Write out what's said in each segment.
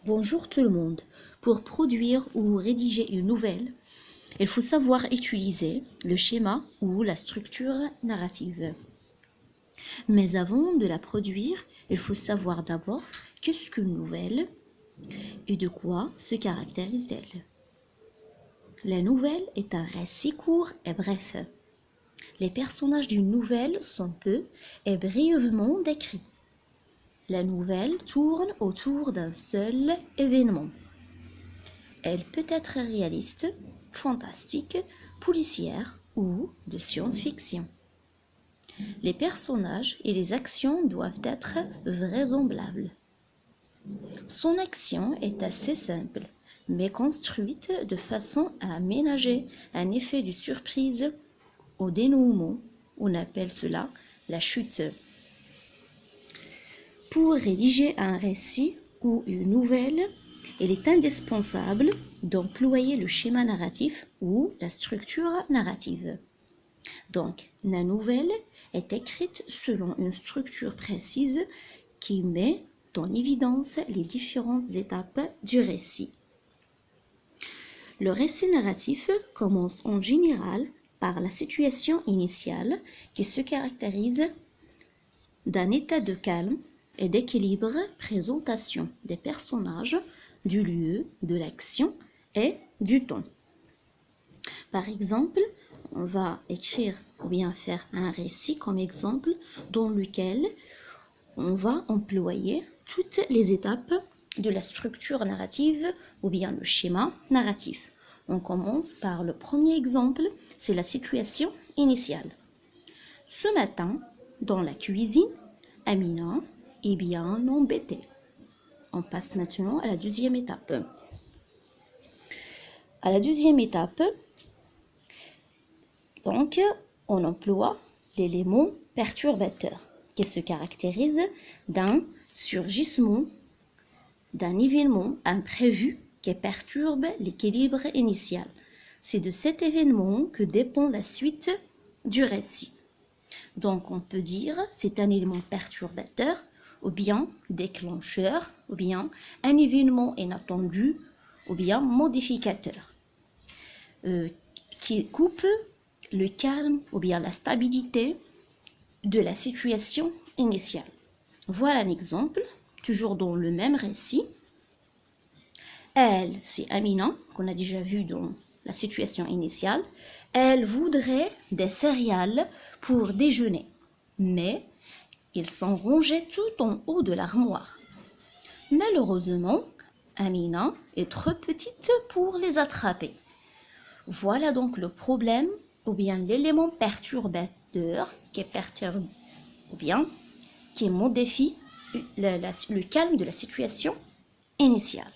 Bonjour tout le monde. Pour produire ou rédiger une nouvelle, il faut savoir utiliser le schéma ou la structure narrative. Mais avant de la produire, il faut savoir d'abord qu'est-ce qu'une nouvelle et de quoi se caractérise-t-elle. La nouvelle est un récit court et bref. Les personnages d'une nouvelle sont peu et brièvement décrits. La nouvelle tourne autour d'un seul événement. Elle peut être réaliste, fantastique, policière ou de science-fiction. Les personnages et les actions doivent être vraisemblables. Son action est assez simple, mais construite de façon à aménager un effet de surprise au dénouement. On appelle cela la chute. Pour rédiger un récit ou une nouvelle, il est indispensable d'employer le schéma narratif ou la structure narrative. Donc, la nouvelle est écrite selon une structure précise qui met en évidence les différentes étapes du récit. Le récit narratif commence en général par la situation initiale qui se caractérise d'un état de calme et d'équilibre, présentation des personnages, du lieu, de l'action et du temps. Par exemple, on va écrire ou bien faire un récit comme exemple dans lequel on va employer toutes les étapes de la structure narrative ou bien le schéma narratif. On commence par le premier exemple, c'est la situation initiale. Ce matin, dans la cuisine, Amina est bien embêtée. On passe maintenant à la deuxième étape. À la deuxième étape, donc, on emploie l'élément perturbateur qui se caractérise d'un surgissement, d'un événement imprévu qui perturbe l'équilibre initial. C'est de cet événement que dépend la suite du récit. Donc, on peut dire c'est un élément perturbateur ou bien déclencheur, ou bien un événement inattendu, ou bien modificateur, qui coupe le calme ou bien la stabilité de la situation initiale. Voilà un exemple, toujours dans le même récit. Elle, c'est Amina, qu'on a déjà vu dans la situation initiale. Elle voudrait des céréales pour déjeuner, mais ils sont rangés tout en haut de l'armoire. Malheureusement, Amina est trop petite pour les attraper. Voilà donc le problème, ou bien l'élément perturbateur qui perturbe, ou bien qui modifie le calme de la situation initiale.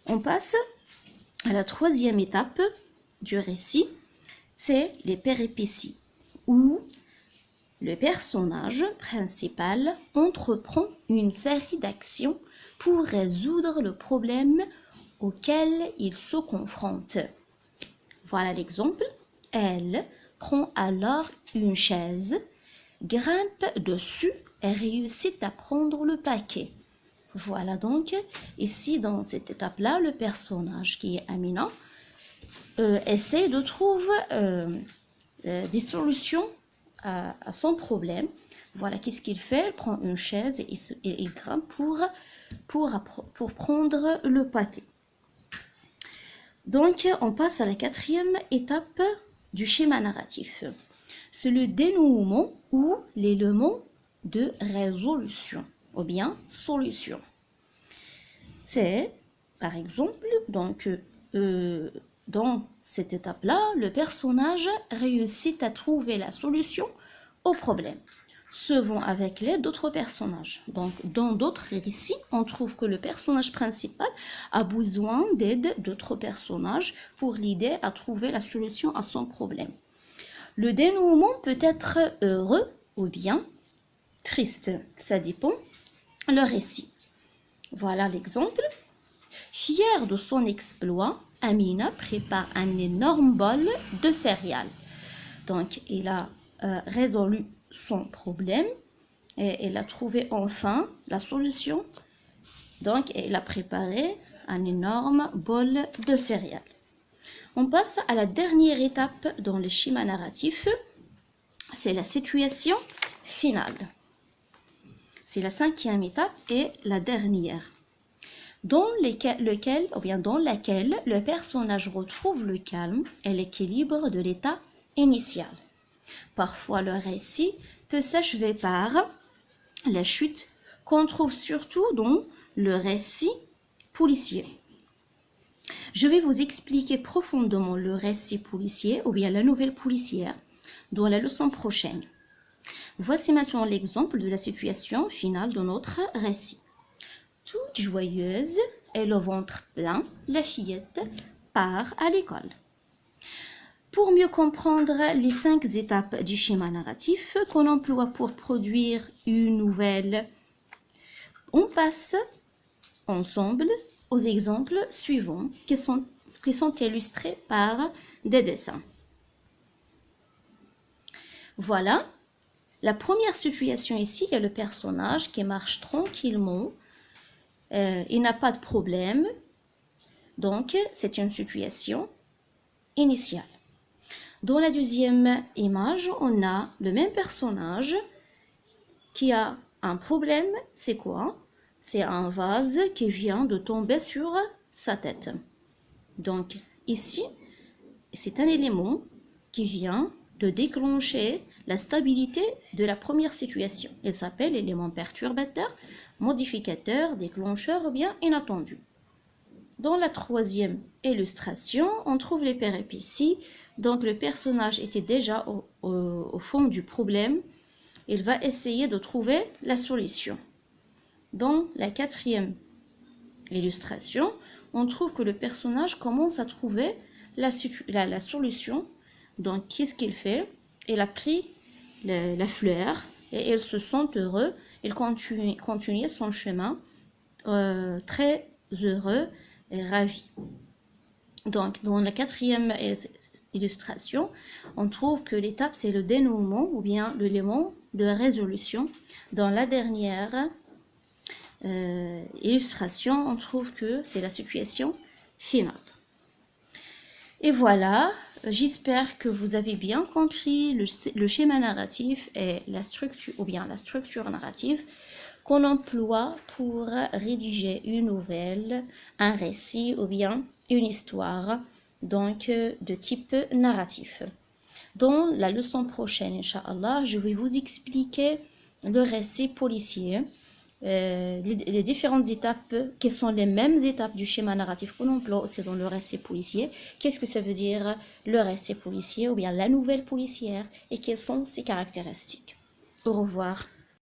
On passe à la troisième étape du récit, c'est les péripéties, où le personnage principal entreprend une série d'actions pour résoudre le problème auquel il se confronte. Voilà l'exemple. Elle prend alors une chaise, grimpe dessus et réussit à prendre le paquet. Voilà donc, ici dans cette étape-là, le personnage qui est Amina essaie de trouver des solutions à son problème. Voilà, qu'est-ce qu'il fait? Il prend une chaise et il grimpe pour prendre le paquet. Donc, on passe à la quatrième étape du schéma narratif. C'est le dénouement ou l'élément de résolution ou bien solution. C'est, par exemple, donc, dans cette étape-là, le personnage réussit à trouver la solution au problème, souvent avec l'aide d'autres personnages. Donc, dans d'autres récits, on trouve que le personnage principal a besoin d'aide d'autres personnages pour l'aider à trouver la solution à son problème. Le dénouement peut être heureux ou bien triste, ça dépend le récit. Voilà l'exemple. Fière de son exploit, Amina prépare un énorme bol de céréales. Donc, il a résolu son problème et elle a trouvé enfin la solution Donc, elle a préparé un énorme bol de céréales. On passe à la dernière étape dans le schéma narratif. C'est la situation finale. C'est la 5e étape et la dernière, dans laquelle le personnage retrouve le calme et l'équilibre de l'état initial. Parfois, le récit peut s'achever par la chute qu'on trouve surtout dans le récit policier. Je vais vous expliquer profondément le récit policier ou bien la nouvelle policière dans la leçon prochaine. Voici maintenant l'exemple de la situation finale de notre récit. Toute joyeuse et le ventre plein, la fillette part à l'école. Pour mieux comprendre les 5 étapes du schéma narratif qu'on emploie pour produire une nouvelle, on passe ensemble aux exemples suivants qui sont illustrés par des dessins. Voilà, la première situation ici, il y a le personnage qui marche tranquillement, il n'a pas de problème, donc c'est une situation initiale. Dans la deuxième image, on a le même personnage qui a un problème, c'est quoi? C'est un vase qui vient de tomber sur sa tête. Donc ici, c'est un élément qui vient de déclencher la stabilité de la première situation. Il s'appelle élément perturbateur, modificateur, déclencheur ou bien inattendu. Dans la troisième illustration, on trouve les péripéties. Donc le personnage était déjà au fond du problème. Il va essayer de trouver la solution. Dans la quatrième illustration, on trouve que le personnage commence à trouver la solution. Donc qu'est-ce qu'il fait? Il a pris la fleur et il se sent heureux. Il continue son chemin très heureux et ravi. Donc dans la quatrième illustration, on trouve que l'étape c'est le dénouement ou bien l'élément de résolution. Dans la dernière illustration, on trouve que c'est la situation finale. Et voilà, j'espère que vous avez bien compris le schéma narratif et la structure narrative qu'on emploie pour rédiger une nouvelle, un récit ou bien une histoire, donc de type narratif. Dans la leçon prochaine, Inch'Allah, je vais vous expliquer le récit policier, les différentes étapes qui sont les mêmes étapes du schéma narratif qu'on emploie aussi dans le récit policier. Qu'est-ce que ça veut dire le récit policier ou bien la nouvelle policière et quelles sont ses caractéristiques. Au revoir.